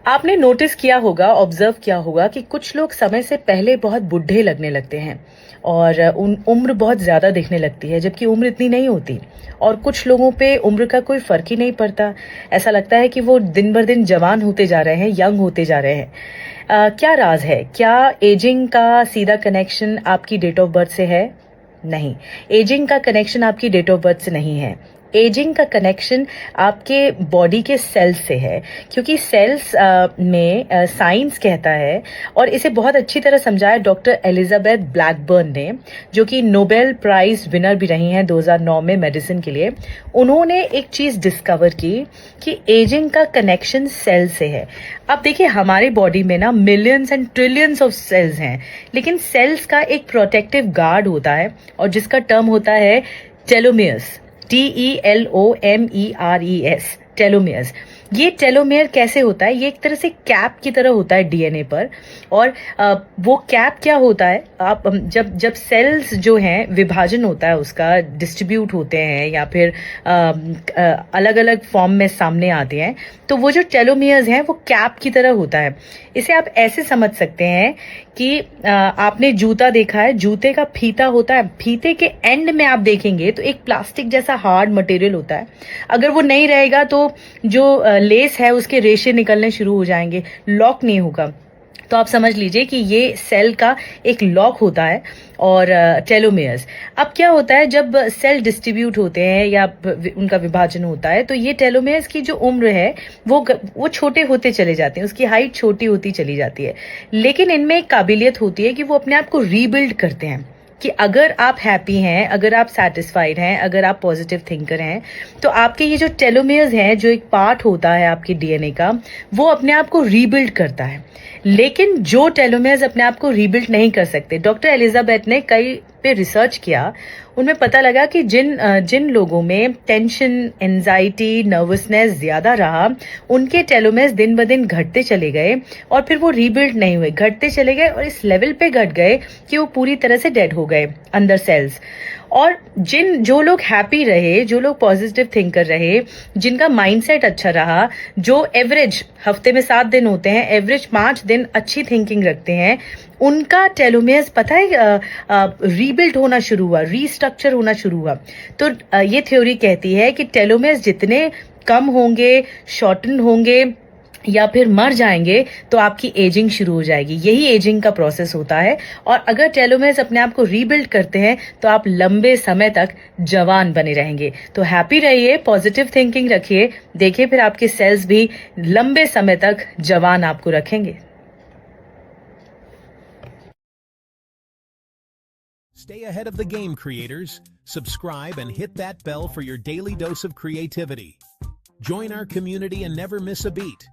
आपने नोटिस किया होगा, ऑब्जर्व किया होगा कि कुछ लोग समय से पहले बहुत बूढ़े लगने लगते हैं और उन उम्र बहुत ज़्यादा दिखने लगती है, जबकि उम्र इतनी नहीं होती। और कुछ लोगों पे उम्र का कोई फ़र्क ही नहीं पड़ता। ऐसा लगता है कि वो दिन बर दिन जवान होते जा रहे हैं, यंग होते जा रहे हैं। क्या राज़ है? क्या एजिंग का सीधा कनेक्शन आपकी डेट ऑफ बर्थ से है? नहीं, एजिंग का कनेक्शन आपकी डेट ऑफ बर्थ से नहीं है। एजिंग का कनेक्शन आपके बॉडी के सेल्स से है, क्योंकि सेल्स में साइंस कहता है, और इसे बहुत अच्छी तरह समझाया डॉक्टर एलिजाबेथ ब्लैकबर्न ने, जो कि नोबेल प्राइज विनर भी रही हैं 2009 में मेडिसिन के लिए। उन्होंने एक चीज़ डिस्कवर की कि एजिंग का कनेक्शन सेल से है। अब देखिए, हमारे बॉडी में ना millions and trillions of cells हैं, लेकिन सेल्स का एक प्रोटेक्टिव गार्ड होता है, और जिसका टर्म होता है टेलोमियर्स। TELOMERES, telomeres. ये टेलोमेयर कैसे होता है? ये एक तरह से कैप की तरह होता है डीएनए पर। और वो कैप क्या होता है? आप जब जब सेल्स जो हैं, विभाजन होता है उसका, डिस्ट्रीब्यूट होते हैं या फिर अलग अलग फॉर्म में सामने आते हैं, तो वो जो टेलोमियर्स हैं वो कैप की तरह होता है। इसे आप ऐसे समझ सकते हैं कि आपने जूता देखा है, जूते का फीता होता है, फीते के एंड में आप देखेंगे तो एक प्लास्टिक जैसा हार्ड मटेरियल होता है। अगर वो नहीं रहेगा तो जो लेस है उसके रेशे निकलने शुरू हो जाएंगे, लॉक नहीं होगा। तो आप समझ लीजिए कि ये सेल का एक लॉक होता है, और टेलोमेयर्स। अब क्या होता है, जब सेल डिस्ट्रीब्यूट होते हैं या उनका विभाजन होता है, तो ये टेलोमेयर्स की जो उम्र है वो छोटे होते चले जाते हैं, उसकी हाइट छोटी होती चली जाती है। लेकिन इनमें एक काबिलियत होती है कि वो अपने आप को रीबिल्ड करते हैं, कि अगर आप हैप्पी हैं, अगर आप सेटिस्फाइड हैं, अगर आप पॉजिटिव थिंकर हैं, तो आपके ये जो टेलोमेयर्स हैं, जो एक पार्ट होता है आपके डीएनए का, वो अपने आप को रीबिल्ड करता है। लेकिन जो टेलोमेयर्स अपने आप को रीबिल्ड नहीं कर सकते, डॉक्टर एलिजाबेथ ने कई पे रिसर्च किया, उनमें पता लगा कि जिन लोगों में टेंशन, एंजाइटी, नर्वसनेस ज़्यादा रहा, उनके टेलोमेयर्स दिन ब दिन घटते चले गए, और फिर वो रीबिल्ड नहीं हुए, घटते चले गए, और इस लेवल पे घट गए कि वो पूरी तरह से डेड हो गए अंदर सेल्स। और जो लोग हैप्पी रहे, जो लोग पॉजिटिव थिंकर रहे, जिनका माइंडसेट अच्छा रहा, जो एवरेज हफ्ते में 7 दिन होते हैं, एवरेज 5 दिन अच्छी थिंकिंग रखते हैं, उनका टेलोमेयर्स पता है रीबिल्ड होना शुरू हुआ, रीस्ट्रक्चर होना शुरू हुआ। तो ये थ्योरी कहती है कि टेलोमेयर्स जितने कम होंगे, शॉर्टन होंगे या फिर मर जाएंगे, तो आपकी एजिंग शुरू हो जाएगी। यही एजिंग का प्रोसेस होता है। और अगर टेलोमेयर्स अपने आप को रीबिल्ड करते हैं, तो आप लंबे समय तक जवान बने रहेंगे। तो हैप्पी रहिए, पॉजिटिव थिंकिंग रखिए, देखिए फिर आपके सेल्स भी लंबे समय तक जवान आपको रखेंगे। Stay ahead of the game, creators. Subscribe and hit that bell for your daily dose of creativity. Join our community and never miss a beat.